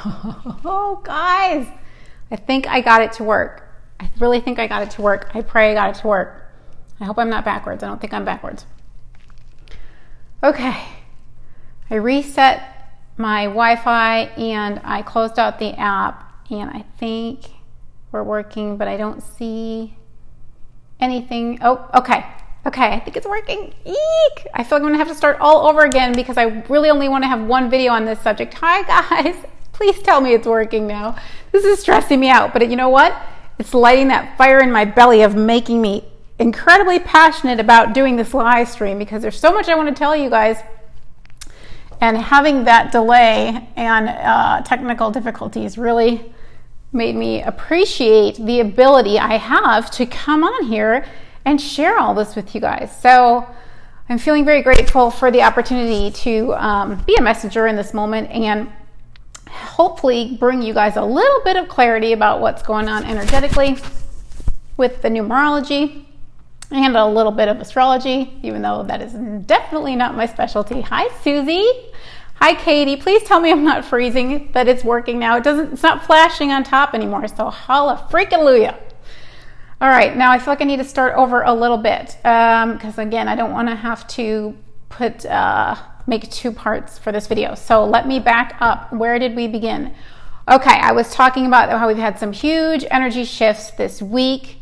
Oh, guys, I think I got it to work. I really think I got it to work. I pray I got it to work. I hope I'm not backwards. I don't think I'm backwards. Okay. I reset my Wi-Fi and I closed out the app, and I think we're working, but I don't see anything. Oh, okay. Okay, I think it's working. Eek! I feel like I'm gonna have to start all over again because I really only want to have one video on this subject. Hi guys, please tell me it's working now. This is stressing me out, but you know what? It's lighting that fire in my belly of making me incredibly passionate about doing this live stream because there's so much I want to tell you guys. And having that delay and technical difficulties really made me appreciate the ability I have to come on here and share all this with you guys. So I'm feeling very grateful for the opportunity to be a messenger in this moment and hopefully bring you guys a little bit of clarity about what's going on energetically with the numerology and a little bit of astrology, even though that is definitely not my specialty. Hi, Susie. Hi, Katie. Please tell me I'm not freezing, that it's working now. It's not flashing on top anymore, so holla freaking hallelujah. All right, now I feel like I need to start over a little bit because again, I don't want to have to make two parts for this video. So let me back up. Where did we begin? Okay, I was talking about how we've had some huge energy shifts this week,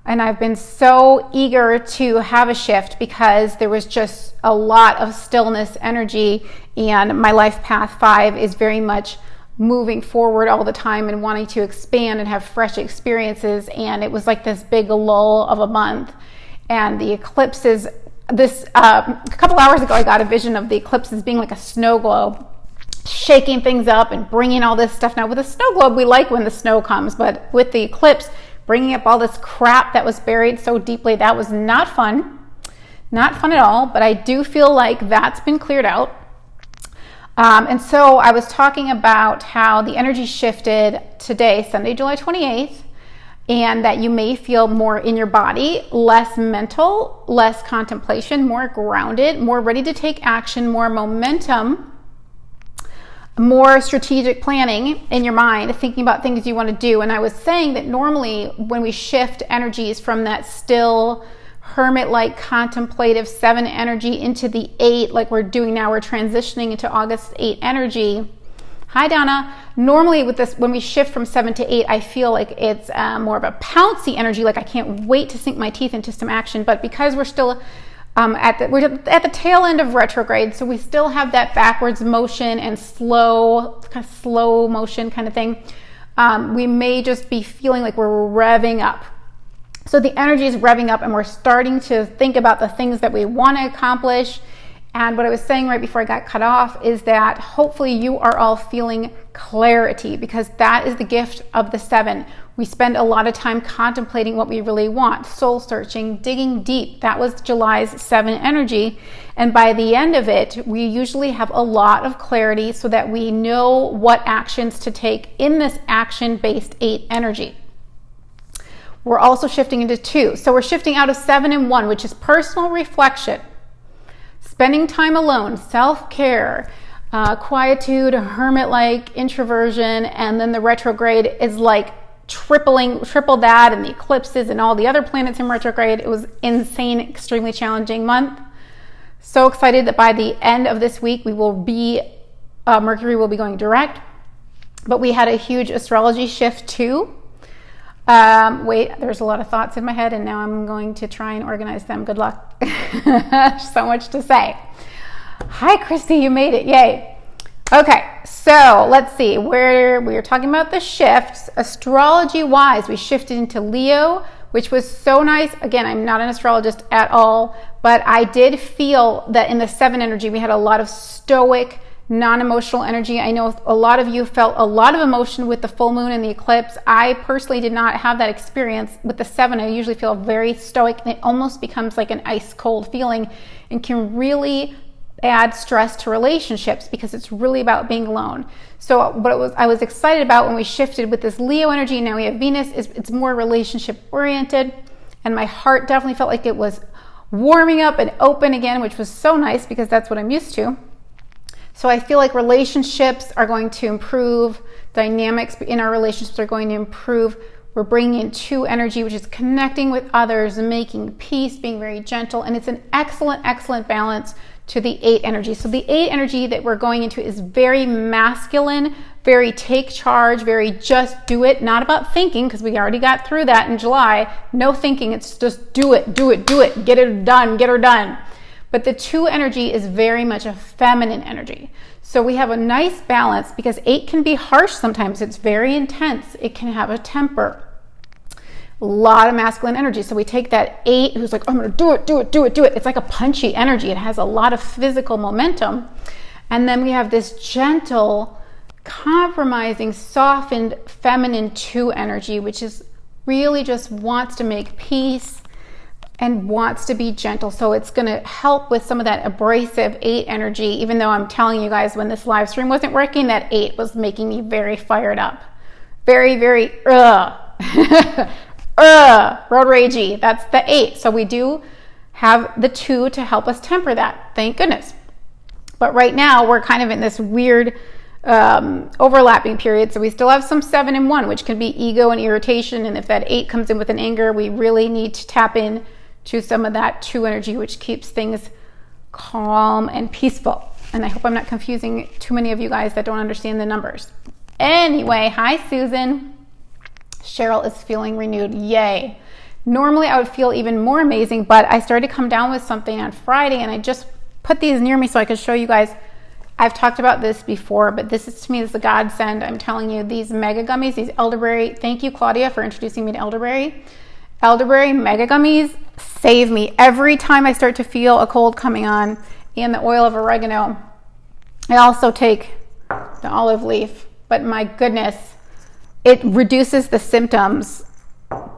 and I've been so eager to have a shift because there was just a lot of stillness energy, and my life path 5 is very much moving forward all the time and wanting to expand and have fresh experiences. And it was like this big lull of a month, and the eclipses this a couple hours ago I got a vision of the eclipses being like a snow globe shaking things up and bringing all this stuff. Now with a snow globe we like when the snow comes, but with the eclipse bringing up all this crap that was buried so deeply, that was not fun at all. But I do feel like that's been cleared out. And so I was talking about how the energy shifted today, Sunday, July 28th, and that you may feel more in your body, less mental, less contemplation, more grounded, more ready to take action, more momentum, more strategic planning in your mind, thinking about things you want to do. And I was saying that normally when we shift energies from that still hermit-like contemplative 7 energy into the 8 like we're doing now, we're transitioning into August 8 energy. Hi Donna. Normally with this, when we shift from 7 to 8, I feel like it's more of a pouncy energy, like I can't wait to sink my teeth into some action. But because we're still we're at the tail end of retrograde, so we still have that backwards motion and slow motion kind of thing, we may just be feeling like we're revving up. So the energy is revving up and we're starting to think about the things that we want to accomplish. And what I was saying right before I got cut off is that hopefully you are all feeling clarity, because that is the gift of the 7. We spend a lot of time contemplating what we really want, soul searching, digging deep. That was July's 7 energy. And by the end of it, we usually have a lot of clarity so that we know what actions to take in this action-based 8 energy. We're also shifting into 2. So we're shifting out of 7 and 1, which is personal reflection, spending time alone, self-care, quietude, hermit-like introversion, and then the retrograde is like triple that, and the eclipses and all the other planets in retrograde. It was insane, extremely challenging month. So excited that by the end of this week we will be Mercury will be going direct, but we had a huge astrology shift too. Wait, there's a lot of thoughts in my head and now I'm going to try and organize them. Good luck. So much to say. Hi, Christy, you made it. Yay. Okay, so let's see where we were talking about the shifts. Astrology wise, we shifted into Leo, which was so nice. Again, I'm not an astrologist at all, but I did feel that in the 7 energy, we had a lot of stoic, non-emotional energy. I know a lot of you felt a lot of emotion with the full moon and the eclipse. I personally did not have that experience. With the 7, I usually feel very stoic, and it almost becomes like an ice cold feeling and can really add stress to relationships because it's really about being alone. So what I was excited about when we shifted with this Leo energy, now we have Venus, it's more relationship oriented, and my heart definitely felt like it was warming up and open again, which was so nice because that's what I'm used to. So I feel like relationships are going to improve. Dynamics in our relationships are going to improve. We're bringing in 2 energy, which is connecting with others, making peace, being very gentle. And it's an excellent, excellent balance to the 8 energy. So the 8 energy that we're going into is very masculine, very take charge, very just do it. Not about thinking, because we already got through that in July. No thinking. It's just do it, do it, do it. Get it done, get her done. But the 2 energy is very much a feminine energy. So we have a nice balance, because 8 can be harsh sometimes. It's very intense. It can have a temper. A lot of masculine energy. So we take that 8 who's like, I'm going to do it, do it, do it, do it. It's like a punchy energy. It has a lot of physical momentum. And then we have this gentle, compromising, softened, feminine 2 energy, which is really just wants to make peace and wants to be gentle. So it's going to help with some of that abrasive 8 energy, even though I'm telling you guys when this live stream wasn't working, that 8 was making me very fired up. Very, very, road ragey. That's the 8. So we do have the 2 to help us temper that. Thank goodness. But right now we're kind of in this weird overlapping period. So we still have some 7 and 1, which can be ego and irritation. And if that 8 comes in with an anger, we really need to tap in to some of that 2 energy, which keeps things calm and peaceful. And I hope I'm not confusing too many of you guys that don't understand the numbers. Anyway, hi Susan. Cheryl is feeling renewed. Yay. Normally I would feel even more amazing, but I started to come down with something on Friday, and I just put these near me so I could show you guys. I've talked about this before, but this is, to me, is the godsend. I'm telling you, these mega gummies, these elderberry. Thank you, Claudia, for introducing me to elderberry. Elderberry mega gummies save me every time I start to feel a cold coming on. And the oil of oregano. I also take the olive leaf, but my goodness, it reduces the symptoms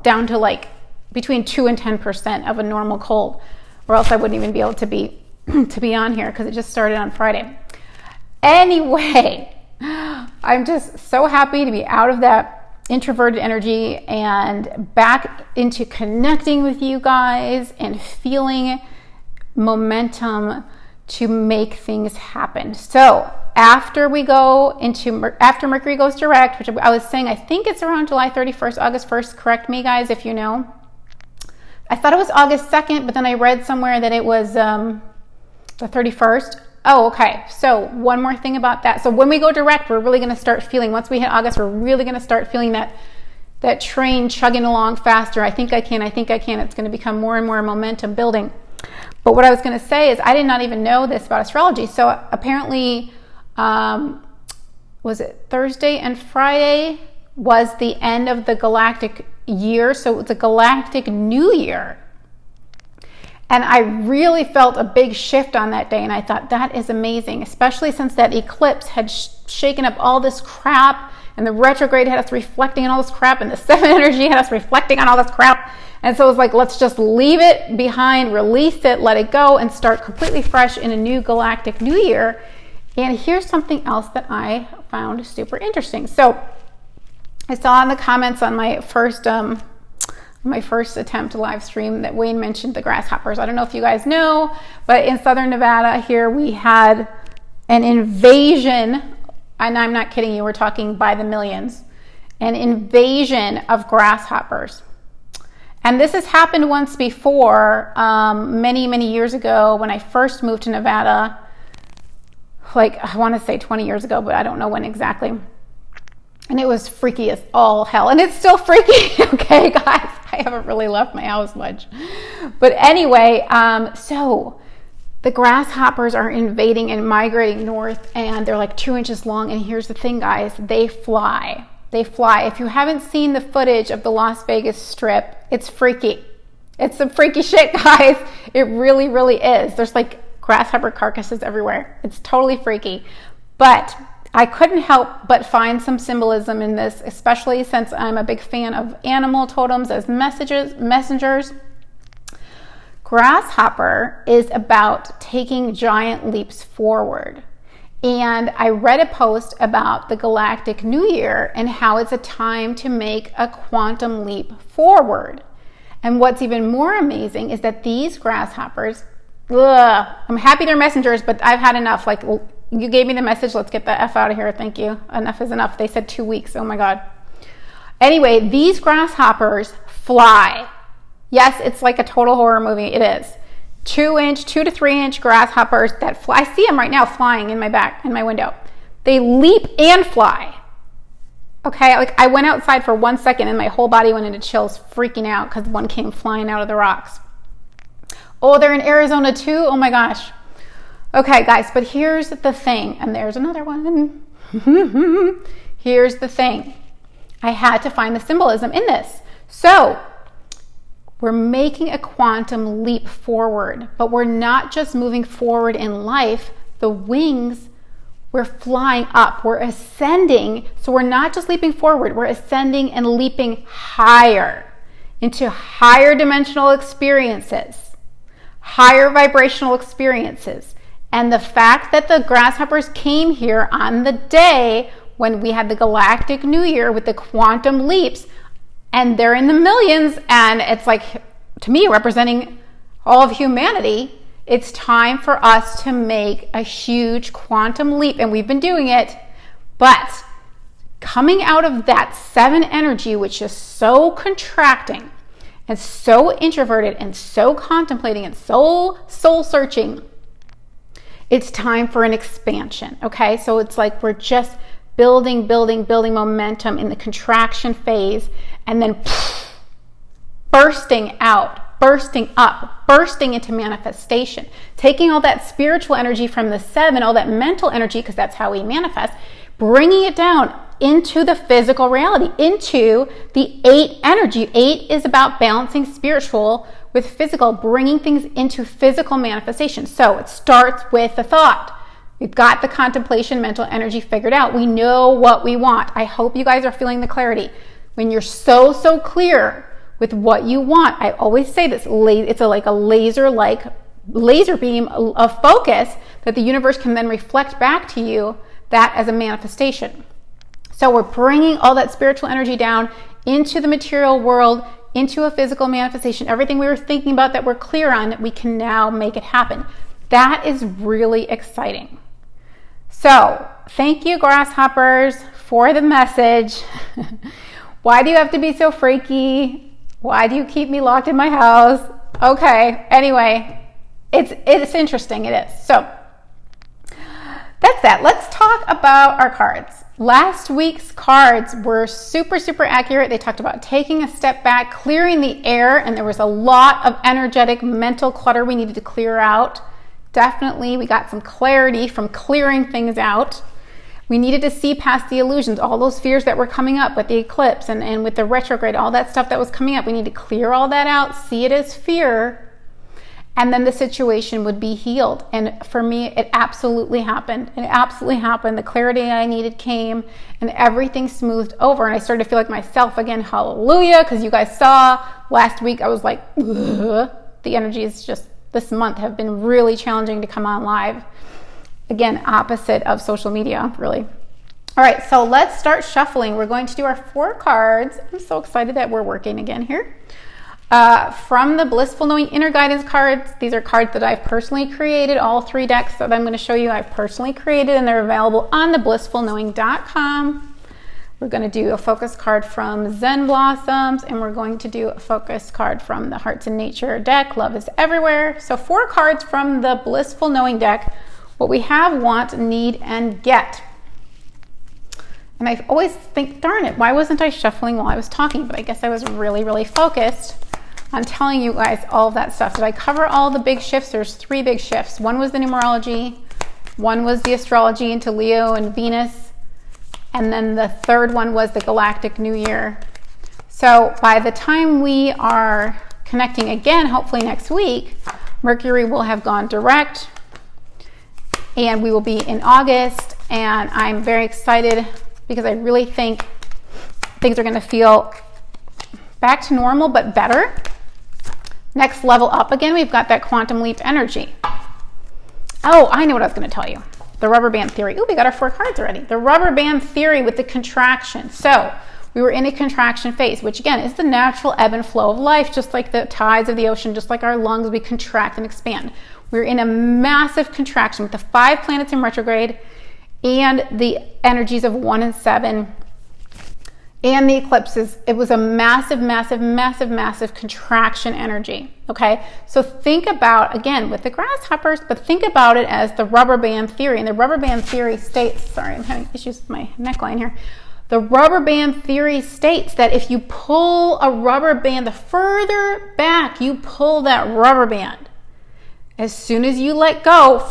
down to like between 2 and 10% of a normal cold, or else I wouldn't even be able to be on here, because it just started on Friday. Anyway, I'm just so happy to be out of that introverted energy and back into connecting with you guys and feeling momentum to make things happen. So after Mercury goes direct, which I was saying, I think it's around July 31st, August 1st. Correct me, guys, if you know. I thought it was August 2nd, but then I read somewhere that it was the 31st. Oh, okay. So one more thing about that. So when we go direct, we're really going to start feeling, once we hit August, we're really going to start feeling that train chugging along faster. I think I can. It's going to become more and more momentum building. But what I was going to say is I did not even know this about astrology. So apparently, was it Thursday and Friday was the end of the galactic year. So it's a galactic new year. And I really felt a big shift on that day. And I thought, that is amazing, especially since that eclipse had shaken up all this crap, and the retrograde had us reflecting on all this crap, and the 7 energy had us reflecting on all this crap. And so it was like, let's just leave it behind, release it, let it go, and start completely fresh in a new galactic new year. And here's something else that I found super interesting. So I saw in the comments on my first attempt to live stream that Wayne mentioned the grasshoppers. I don't know if you guys know, but in Southern Nevada here, we had an invasion, and I'm not kidding you, we're talking by the millions, an invasion of grasshoppers. And this has happened once before, many, many years ago when I first moved to Nevada, like I want to say 20 years ago, but I don't know when exactly. And it was freaky as all hell. And it's still freaky, okay, guys? I haven't really left my house much. But anyway, so the grasshoppers are invading and migrating north, and they're like 2 inches long. And here's the thing, guys. They fly. They fly. If you haven't seen the footage of the Las Vegas Strip, it's freaky. It's some freaky shit, guys. It really, really is. There's like grasshopper carcasses everywhere. It's totally freaky. But I couldn't help but find some symbolism in this, especially since I'm a big fan of animal totems as messengers. Grasshopper is about taking giant leaps forward. And I read a post about the Galactic New Year and how it's a time to make a quantum leap forward. And what's even more amazing is that these grasshoppers, I'm happy they're messengers, but I've had enough. Like, you gave me the message. Let's get the F out of here. Thank you. Enough is enough. They said 2 weeks. Oh my God. Anyway, these grasshoppers fly. Yes, it's like a total horror movie. It is. 2 to 3 inch grasshoppers that fly. I see them right now flying in my window. They leap and fly. Okay, like I went outside for 1 second and my whole body went into chills, freaking out because one came flying out of the rocks. Oh, they're in Arizona too? Oh my gosh. Okay, guys, but here's the thing, and there's another one. Here's the thing. I had to find the symbolism in this. So, we're making a quantum leap forward, but we're not just moving forward in life. The wings, we're flying up, we're ascending. So we're not just leaping forward, we're ascending and leaping higher into higher dimensional experiences, higher vibrational experiences. And the fact that the grasshoppers came here on the day when we had the Galactic New Year with the quantum leaps, and they're in the millions, and it's like, to me, representing all of humanity, it's time for us to make a huge quantum leap, and we've been doing it. But coming out of that 7 energy, which is so contracting and so introverted and so contemplating and so soul searching, it's time for an expansion. Okay, so it's like we're just building momentum in the contraction phase, and then bursting out, bursting up, bursting into manifestation, taking all that spiritual energy from the 7, all that mental energy, because that's how we manifest, bringing it down into the physical reality, into the 8 energy. 8 is about balancing spiritual with physical, bringing things into physical manifestation. So it starts with the thought. We've got the contemplation, mental energy figured out. We know what we want. I hope you guys are feeling the clarity. When you're so clear with what you want, I always say this, it's like a laser beam of focus that the universe can then reflect back to you that as a manifestation. So we're bringing all that spiritual energy down into the material world, into a physical manifestation. Everything we were thinking about that we're clear on, we can now make it happen. That is really exciting. So thank you, grasshoppers, for the message. Why do you have to be so freaky? Why do you keep me locked in my house? Okay, anyway, it's interesting, it is. So that's that. Let's talk about our cards. Last week's cards were super accurate. They talked about taking a step back, clearing the air, and there was a lot of energetic mental clutter we needed to clear out. Definitely, we got some clarity from clearing things out. We needed to see past the illusions, all those fears that were coming up with the eclipse and with the retrograde, all that stuff that was coming up. We need to clear all that out, see it as fear, and then the situation would be healed. And for me, it absolutely happened. It absolutely happened. The clarity I needed came, and everything smoothed over. And I started to feel like myself again. Hallelujah. Because you guys saw last week, I was like, ugh. The energies just this month have been really challenging to come on live. Again, opposite of social media, really. All right, so let's start shuffling. We're going to do our 4 cards. I'm so excited that we're working again here. From the Blissful Knowing Inner Guidance cards. These are cards that I've personally created. All 3 decks that I'm going to show you I've personally created, and they're available on theblissfulknowing.com. We're going to do a focus card from Zen Blossoms, and we're going to do a focus card from the Hearts in Nature deck, Love is Everywhere. So 4 cards from the Blissful Knowing deck. What we have, want, need, and get. And I always think, darn it, why wasn't I shuffling while I was talking? But I guess I was really focused on telling you guys all of that stuff. Did I cover all the big shifts? There's 3 big shifts. One was the numerology, one was the astrology into Leo and Venus, and then the 3rd one was the Galactic New Year. So by the time we are connecting again, hopefully next week, Mercury will have gone direct, and we will be in August, and I'm very excited because I really think things are going to feel back to normal, but better. Next level up again, we've got that quantum leap energy. Oh, I know what I was going to tell you. The rubber band theory. Ooh, we got our 4 cards already. The rubber band theory with the contraction. So we were in a contraction phase, which again is the natural ebb and flow of life, just like the tides of the ocean, just like our lungs, we contract and expand. We're in a massive contraction with the 5 planets in retrograde and the energies of 1 and 7 and the eclipses. It was a massive, massive, massive, massive contraction energy. Okay, so think about, again, with the grasshoppers, but think about it as the rubber band theory. And the rubber band theory states, sorry, I'm having issues with my neckline here. The rubber band theory states that if you pull a rubber band, the further back you pull that rubber band, as soon as you let go,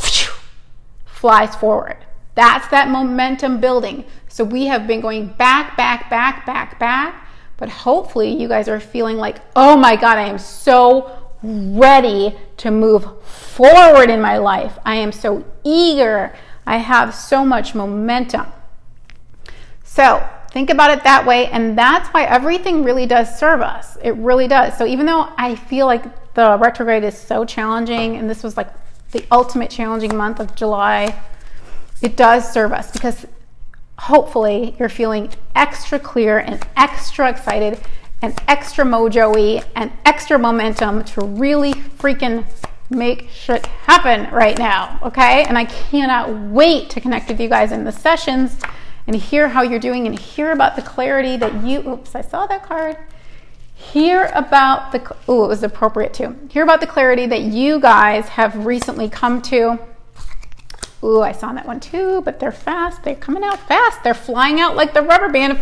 flies forward. That's that momentum building. So we have been going back, but hopefully you guys are feeling like, oh my God, I am so ready to move forward in my life. I am so eager. I have so much momentum. So think about it that way, and that's why everything really does serve us. It really does. So even though I feel like the retrograde is so challenging, and this was like the ultimate challenging month of July, it does serve us because hopefully you're feeling extra clear and extra excited and extra mojo-y and extra momentum to really freaking make shit happen right now, okay? And I cannot wait to connect with you guys in the sessions and hear how you're doing and hear about the clarity that you, oops, I saw that card. Hear about the, it was appropriate too. Hear about the clarity that you guys have recently come to. Ooh, I saw that one too, but they're fast. They're coming out fast. They're flying out like the rubber band.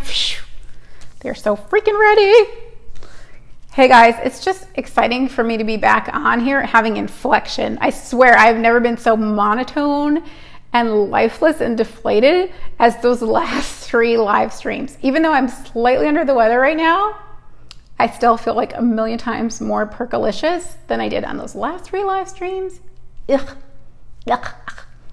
They're so freaking ready. Hey guys, it's just exciting for me to be back on here having inflection. I swear I've never been so monotone and lifeless and deflated as those last 3 live streams. Even though I'm slightly under the weather right now, I still feel like a million times more percolicious than I did on those last 3 live streams. Ugh. Yuck.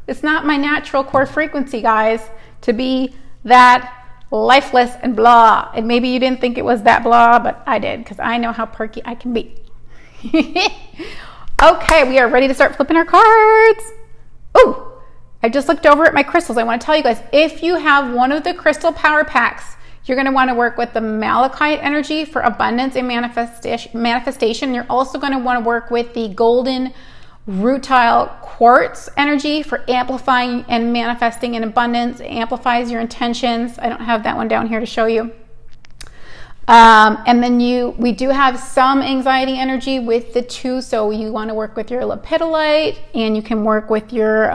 It's not my natural core frequency, guys, to be that lifeless and blah. And maybe you didn't think it was that blah, but I did, because I know how perky I can be. Okay, we are ready to start flipping our cards. Oh, I just looked over at my crystals. I want to tell you guys, if you have one of the crystal power packs, you're going to want to work with the malachite energy for abundance and manifestation. You're also going to want to work with the golden rutile quartz energy for amplifying and manifesting in abundance. It amplifies your intentions. I don't have that one down here to show you. And then we do have some anxiety energy with the 2, so you want to work with your lepidolite, and you can work with your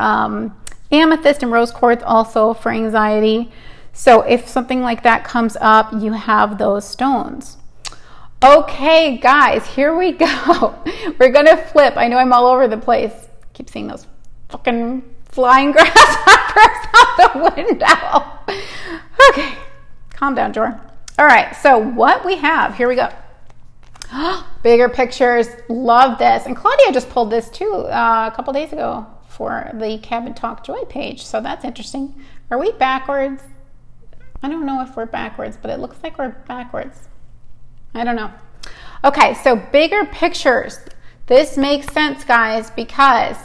amethyst and rose quartz also for anxiety. So if something like that comes up, you have those stones. Okay, guys, here we go. We're going to flip. I know I'm all over the place. Keep seeing those fucking flying grasshoppers out the window. Okay, calm down, Jor. All right, so what we have, here we go. Bigger pictures, love this. And Claudia just pulled this too a couple days ago for the Cabin Talk Joy page, so that's interesting. Are we backwards? I don't know if we're backwards, but it looks like we're backwards. I don't know. Okay, so bigger pictures. This makes sense, guys, because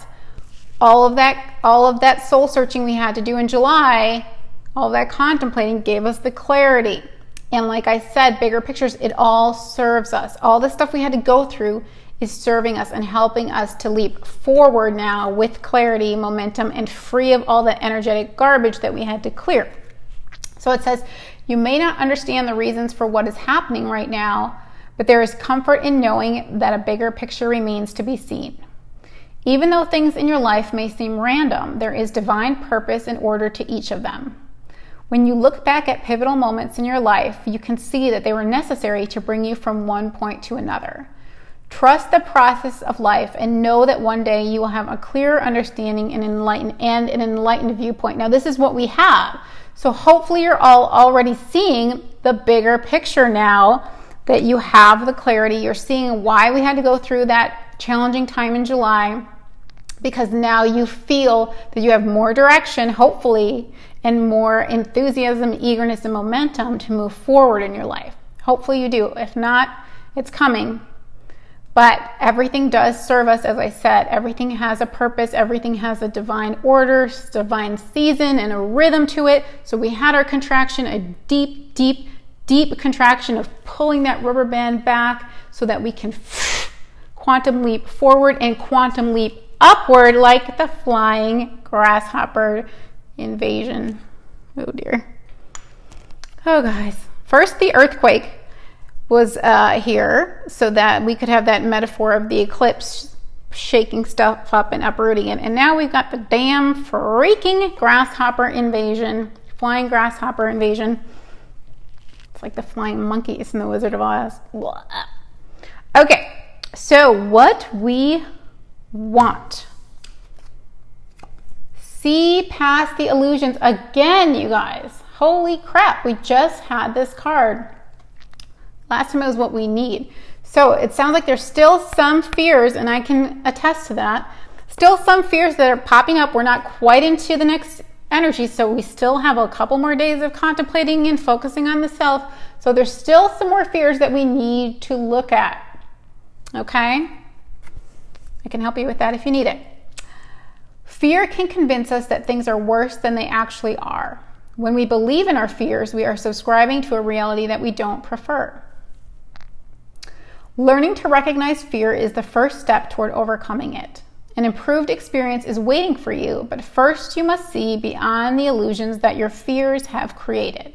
all of that soul searching we had to do in July, all of that contemplating gave us the clarity. And like I said, bigger pictures, it all serves us. All the stuff we had to go through is serving us and helping us to leap forward now with clarity, momentum, and free of all the energetic garbage that we had to clear. So it says, you may not understand the reasons for what is happening right now, but there is comfort in knowing that a bigger picture remains to be seen. Even though things in your life may seem random, there is divine purpose and order to each of them. When you look back at pivotal moments in your life, you can see that they were necessary to bring you from one point to another. Trust the process of life and know that one day you will have a clearer understanding and an enlightened viewpoint. Now, this is what we have. So hopefully you're all already seeing the bigger picture now that you have the clarity. You're seeing why we had to go through that challenging time in July, because now you feel that you have more direction, hopefully, and more enthusiasm, eagerness, and momentum to move forward in your life. Hopefully you do. If not, it's coming. But everything does serve us, as I said. Everything has a purpose. Everything has a divine order, divine season, and a rhythm to it. So we had our contraction, a deep, deep, deep contraction of pulling that rubber band back so that we can quantum leap forward and quantum leap upward like the flying grasshopper invasion. Oh dear. Oh guys. First, the earthquake was here so that we could have that metaphor of the eclipse shaking stuff up and uprooting it. And now we've got the damn freaking grasshopper invasion, flying grasshopper invasion. It's like the flying monkeys in the Wizard of Oz. Okay, so what we want. See past the illusions again, you guys. Holy crap, we just had this card. Last time it was what we need. So it sounds like there's still some fears, and I can attest to that. Still some fears that are popping up. We're not quite into the next energy, so we still have a couple more days of contemplating and focusing on the self. So there's still some more fears that we need to look at. Okay? I can help you with that if you need it. Fear can convince us that things are worse than they actually are. When we believe in our fears, we are subscribing to a reality that we don't prefer. Learning to recognize fear is the first step toward overcoming it. An improved experience is waiting for you, but first you must see beyond the illusions that your fears have created.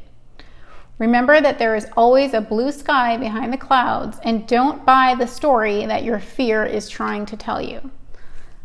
Remember that there is always a blue sky behind the clouds, and don't buy the story that your fear is trying to tell you.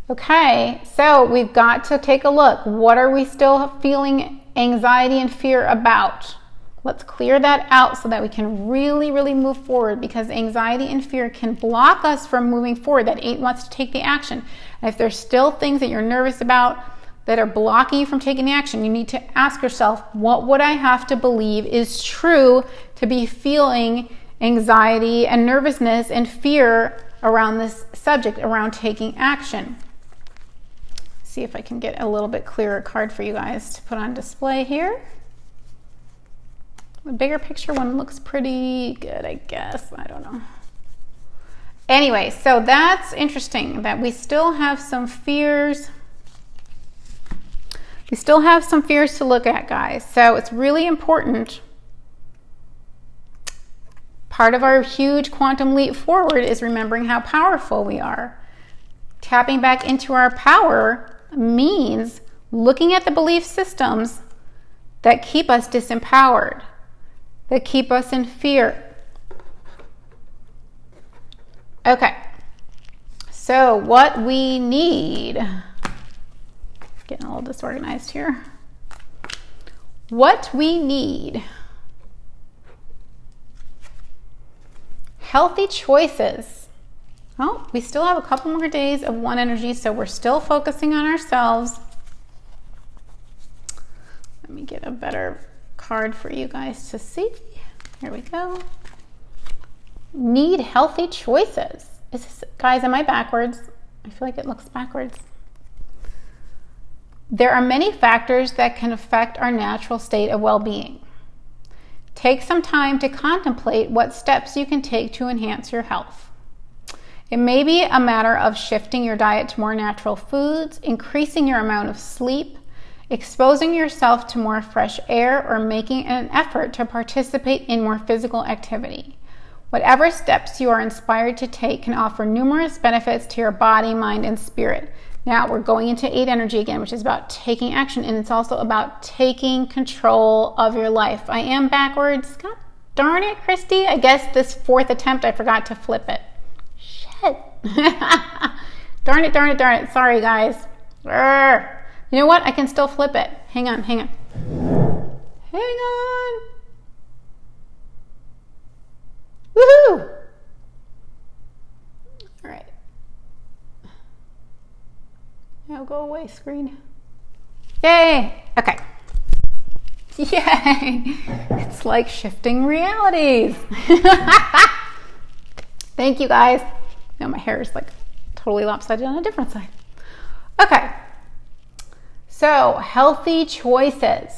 Okay, so we've got to take a look. What are we still feeling anxiety and fear about? Let's clear that out so that we can really, really move forward, because anxiety and fear can block us from moving forward. That 8 wants to take the action. And if there's still things that you're nervous about that are blocking you from taking the action, you need to ask yourself, what would I have to believe is true to be feeling anxiety and nervousness and fear around this subject, around taking action? See if I can get a little bit clearer card for you guys to put on display here. The bigger picture one looks pretty good, I guess. I don't know. Anyway, so that's interesting that we still have some fears. We still have some fears to look at, guys. So it's really important. Part of our huge quantum leap forward is remembering how powerful we are. Tapping back into our power means looking at the belief systems that keep us disempowered, that keep us in fear. Okay, so what we need, getting a little disorganized here. What we need, healthy choices. Oh, we still have a couple more days of one energy, so we're still focusing on ourselves. Let me get a better card for you guys to see. Here we go. Need healthy choices. Is this, guys, am I backwards? I feel like it looks backwards. There are many factors that can affect our natural state of well-being. Take some time to contemplate what steps you can take to enhance your health. It may be a matter of shifting your diet to more natural foods, increasing your amount of sleep, exposing yourself to more fresh air, or making an effort to participate in more physical activity. Whatever steps you are inspired to take can offer numerous benefits to your body, mind, and spirit. Now we're going into 8 energy again, which is about taking action, and it's also about taking control of your life. I am backwards. God darn it, Christy. I guess this 4th attempt I forgot to flip it. Shit. Darn it, darn it, darn it. Sorry, guys. Urgh. You know what? I can still flip it. Hang on, hang on. Hang on. Woohoo! All right. Now go away, screen. Yay! Okay. Yay! It's like shifting realities. Thank you, guys. Now my hair is like totally lopsided on a different side. Okay. So, healthy choices.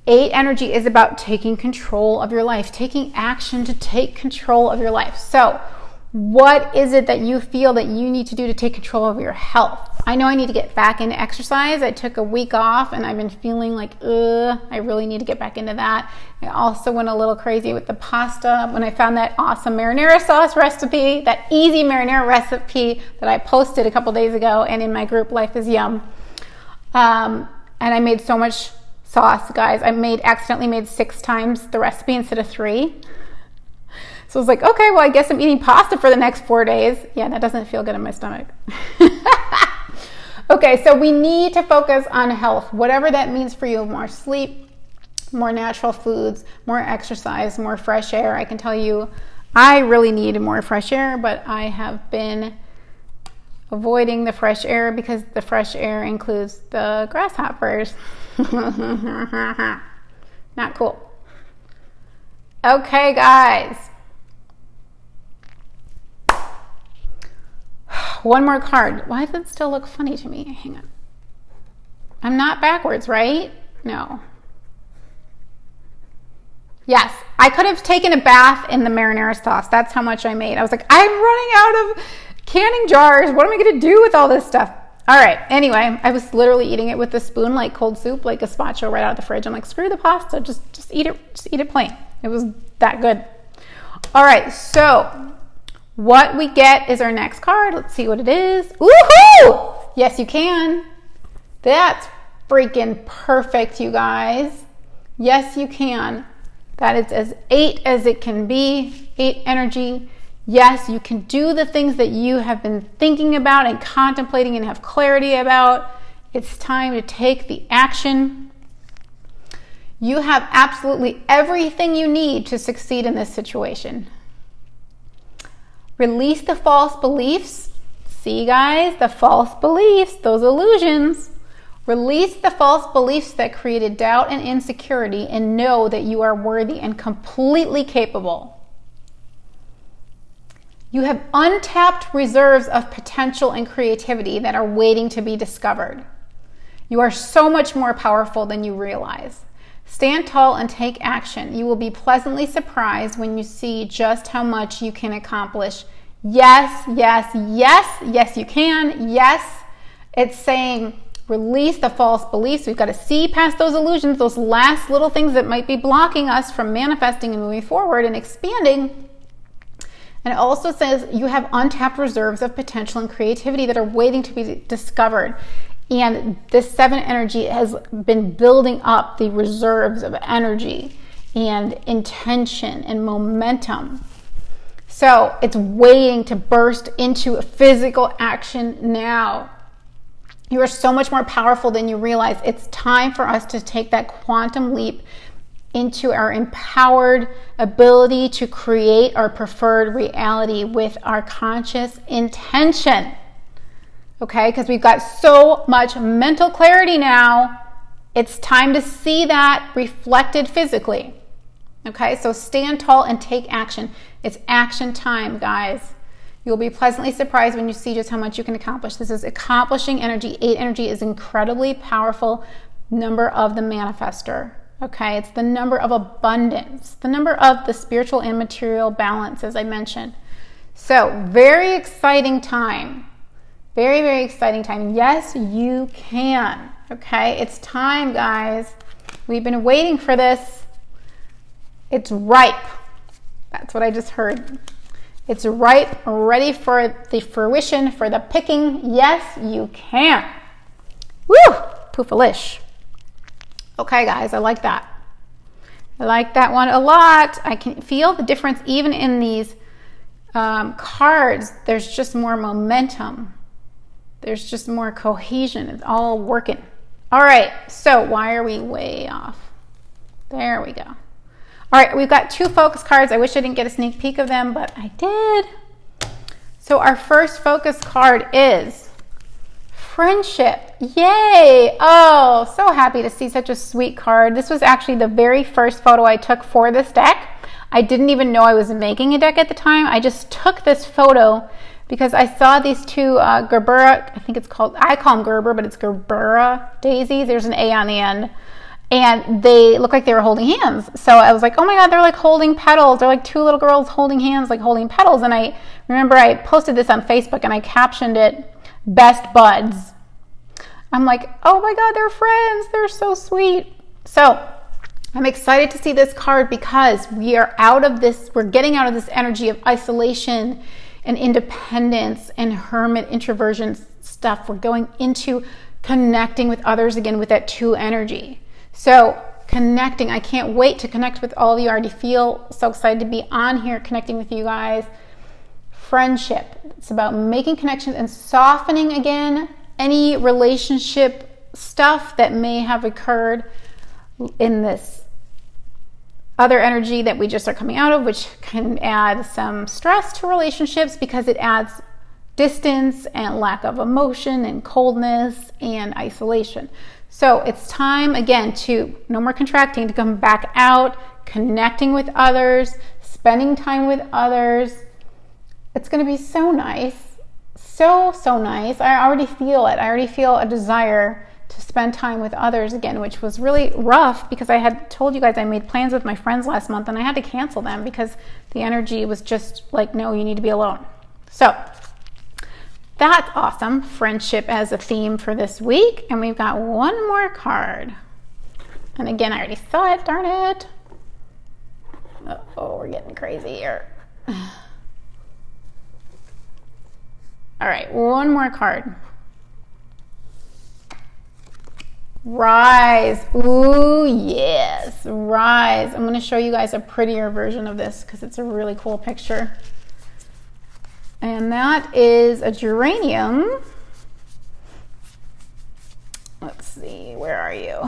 8 energy is about taking control of your life, taking action to take control of your life. So, what is it that you feel that you need to do to take control of your health? I know I need to get back into exercise. I took a week off and I've been feeling like, I really need to get back into that. I also went a little crazy with the pasta when I found that awesome marinara sauce recipe, that easy marinara recipe that I posted a couple days ago and in my group Life is Yum. And I made so much sauce, guys. I accidentally made 6 times the recipe instead of 3. So I was like, okay, well, I guess I'm eating pasta for the next 4 days. Yeah, that doesn't feel good in my stomach. Okay, so we need to focus on health, whatever that means for you. More sleep, more natural foods, more exercise, more fresh air. I can tell you I really need more fresh air, but I have been avoiding the fresh air because the fresh air includes the grasshoppers. Not cool. Okay, guys. One more card. Why does it still look funny to me? Hang on. I'm not backwards, right? No. Yes, I could have taken a bath in the marinara sauce. That's how much I made. I was like, I'm running out of canning jars. What am I going to do with all this stuff? All right. Anyway, I was literally eating it with a spoon, like cold soup, like gazpacho right out of the fridge. I'm like, screw the pasta. Just eat it. Just eat it plain. It was that good. All right. So what we get is our next card. Let's see what it is. Woohoo! Yes, you can. That's freaking perfect, you guys. Yes, you can. That is as 8 as it can be. 8 energy. Yes, you can do the things that you have been thinking about and contemplating and have clarity about. It's time to take the action. You have absolutely everything you need to succeed in this situation. Release the false beliefs. See, guys, the false beliefs, those illusions. Release the false beliefs that created doubt and insecurity and know that you are worthy and completely capable. You have untapped reserves of potential and creativity that are waiting to be discovered. You are so much more powerful than you realize. Stand tall and take action. You will be pleasantly surprised when you see just how much you can accomplish. Yes, yes, yes, yes, you can. Yes, it's saying release the false beliefs. We've got to see past those illusions, those last little things that might be blocking us from manifesting and moving forward and expanding. And it also says you have untapped reserves of potential and creativity that are waiting to be discovered. And this 7 energy has been building up the reserves of energy and intention and momentum. So it's waiting to burst into physical action now. You are so much more powerful than you realize. It's time for us to take that quantum leap into our empowered ability to create our preferred reality with our conscious intention. Okay, because we've got so much mental clarity now. It's time to see that reflected physically. Okay, so stand tall and take action. It's action time, guys. You'll be pleasantly surprised when you see just how much you can accomplish. This is accomplishing energy. 8 energy is incredibly powerful number of the manifester. Okay, it's the number of abundance, the number of the spiritual and material balance, as I mentioned. So, very exciting time. Very, very exciting time. Yes, you can. Okay, it's time, guys. We've been waiting for this. It's ripe. That's what I just heard. It's ripe, ready for the fruition, for the picking. Yes, you can. Woo! Poofalish. Okay, guys, I like that. I like that one a lot. I can feel the difference even in these cards. There's just more momentum. There's just more cohesion. It's all working. All right, so why are we way off? There we go. All right, we've got 2 focus cards. I wish I didn't get a sneak peek of them, but I did. So our first focus card is friendship. Yay! Oh, so happy to see such a sweet card. This was actually the very first photo I took for this deck. I didn't even know I was making a deck at the time. I just took this photo because I saw these 2 Gerbera, I think it's called, I call them Gerber, but it's Gerbera daisies. There's an A on the end. And they look like they were holding hands. So I was like, oh my God, they're like holding petals. They're like 2 little girls holding hands, like holding petals. And I remember I posted this on Facebook and I captioned it, Best Buds. I'm like, oh my God, they're friends. They're so sweet. So I'm excited to see this card because we are out of this, we're getting out of this energy of isolation and independence and hermit introversion stuff. We're going into connecting with others again with that 2 energy. So connecting, I can't wait to connect with all of you. I already feel so excited to be on here connecting with you guys. Friendship, it's about making connections and softening again any relationship stuff that may have occurred in this other energy that we just are coming out of, which can add some stress to relationships because it adds distance and lack of emotion and coldness and isolation. So it's time again to no more contracting, to come back out, connecting with others, spending time with others. It's going to be so nice. So nice. I already feel it. I already feel a desire to spend time with others again, which was really rough because I had told you guys I made plans with my friends last month and I had to cancel them because the energy was just like, no, you need to be alone. So that's awesome. Friendship as a theme for this week. And we've got one more card. And again, I already saw it, darn it. Oh, we're getting crazy here. All right, one more card. Rise. Ooh, yes, rise. I'm going to show you guys a prettier version of this because it's a really cool picture. And that is a geranium. Let's see, where are you?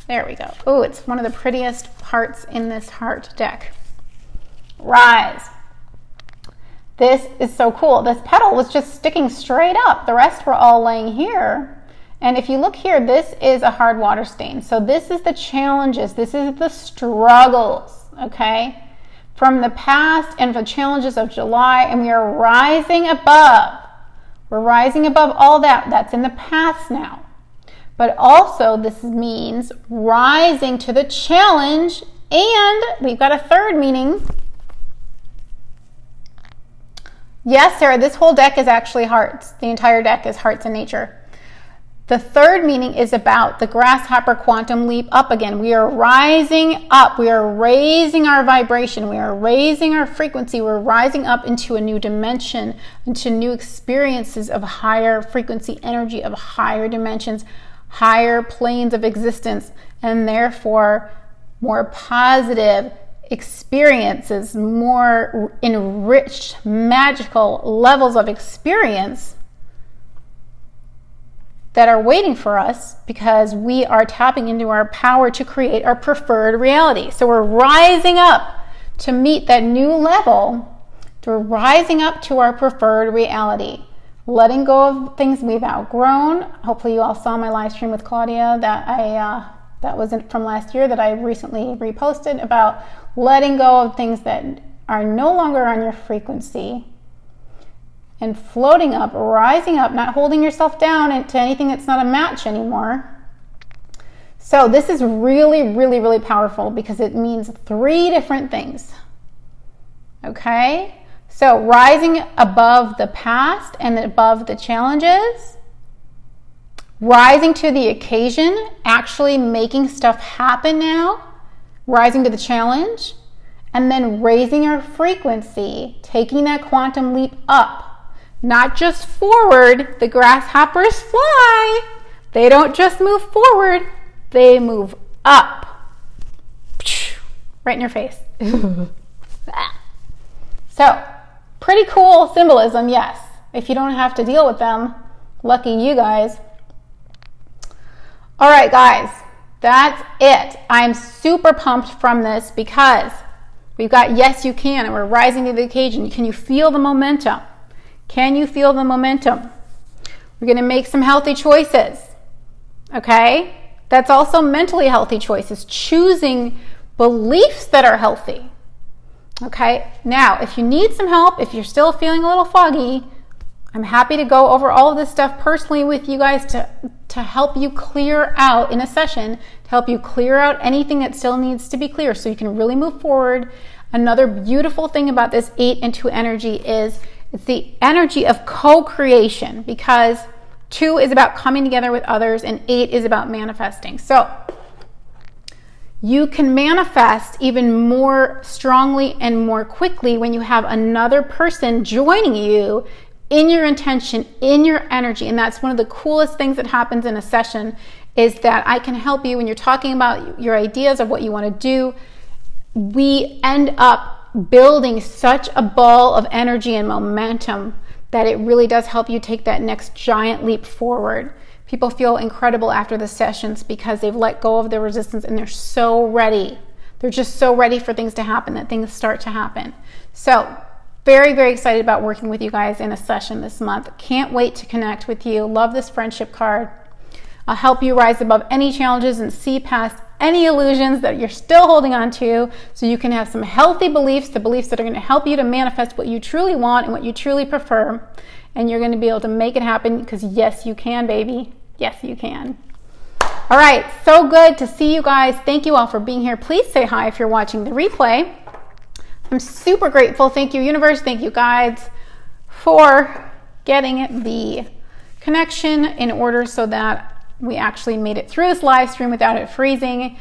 There we go. Oh, it's one of the prettiest parts in this heart deck. Rise. This is so cool. This petal was just sticking straight up. The rest were all laying here. And if you look here, this is a hard water stain. So this is the challenges. This is the struggles, okay, from the past and the challenges of July. And we are rising above. We're rising above all that. That's in the past now. But also this means rising to the challenge. And we've got a third meaning. Yes, Sarah, this whole deck is actually hearts. The entire deck is hearts in nature. The third meaning is about the grasshopper quantum leap up again. We are rising up. We are raising our vibration. We are raising our frequency. We're rising up into a new dimension, into new experiences of higher frequency energy, of higher dimensions, higher planes of existence, and therefore more positive experiences, more enriched, magical levels of experience that are waiting for us because we are tapping into our power to create our preferred reality. So we're rising up to meet that new level. We're rising up to our preferred reality, letting go of things we've outgrown. Hopefully you all saw my live stream with Claudia that was from last year that I recently reposted about letting go of things that are no longer on your frequency and floating up, rising up, not holding yourself down into anything that's not a match anymore. So this is really, really, really powerful because it means 3 different things. Okay? So rising above the past and above the challenges, rising to the occasion, actually making stuff happen now, rising to the challenge, and then raising our frequency, taking that quantum leap up, not just forward. The grasshoppers fly. They don't just move forward, they move up. Right in your face. So, pretty cool symbolism, yes. If you don't have to deal with them, lucky you guys. All right, guys. That's it. I'm super pumped from this because we've got Yes You Can and we're rising to the occasion. Can you feel the momentum? Can you feel the momentum? We're going to make some healthy choices. Okay? That's also mentally healthy choices. Choosing beliefs that are healthy. Okay? Now, if you need some help, if you're still feeling a little foggy, I'm happy to go over all of this stuff personally with you guys to help you clear out in a session, to help you clear out anything that still needs to be clear so you can really move forward. Another beautiful thing about this 8 and 2 energy is it's the energy of co-creation, because 2 is about coming together with others, and 8 is about manifesting. So you can manifest even more strongly and more quickly when you have another person joining you in your intention, in your energy. And that's one of the coolest things that happens in a session, is that I can help you when you're talking about your ideas of what you want to do. We end up building such a ball of energy and momentum that it really does help you take that next giant leap forward. People feel incredible after the sessions because they've let go of their resistance and they're so ready. They're just so ready for things to happen, that things start to happen. So very, very excited about working with you guys in a session this month. Can't wait to connect with you. Love this friendship card. I'll help you rise above any challenges and see past any illusions that you're still holding on to, so you can have some healthy beliefs, the beliefs that are going to help you to manifest what you truly want and what you truly prefer. And you're going to be able to make it happen, because yes, you can, baby. Yes, you can. All right, so good to see you guys. Thank you all for being here. Please say hi if you're watching the replay. I'm super grateful. Thank you, universe. Thank you, guides, for getting the connection in order so that we actually made it through this live stream without it freezing.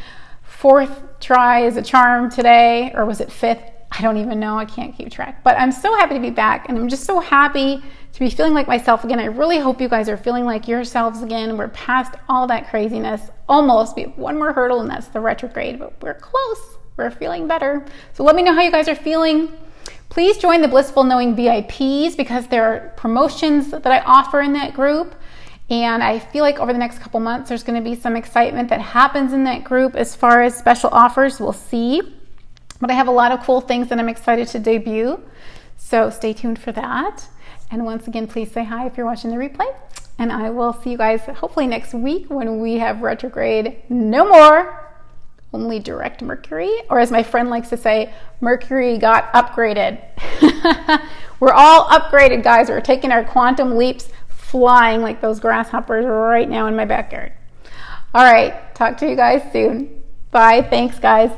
4th try is a charm today, or was it 5th? I don't even know. I can't keep track. But I'm so happy to be back, and I'm just so happy to be feeling like myself again. I really hope you guys are feeling like yourselves again. We're past all that craziness. Almost. We have one more hurdle, and that's the retrograde, but we're close. We're feeling better. So let me know how you guys are feeling. Please join the Blissful Knowing VIPs, because there are promotions that I offer in that group. And I feel like over the next couple months, there's going to be some excitement that happens in that group as far as special offers. We'll see. But I have a lot of cool things that I'm excited to debut. So stay tuned for that. And once again, please say hi if you're watching the replay. And I will see you guys hopefully next week when we have retrograde no more. Only direct Mercury. Or as my friend likes to say, Mercury got upgraded. We're all upgraded, guys. We're taking our quantum leaps, flying like those grasshoppers right now in my backyard. All right, talk to you guys soon. Bye. Thanks, guys.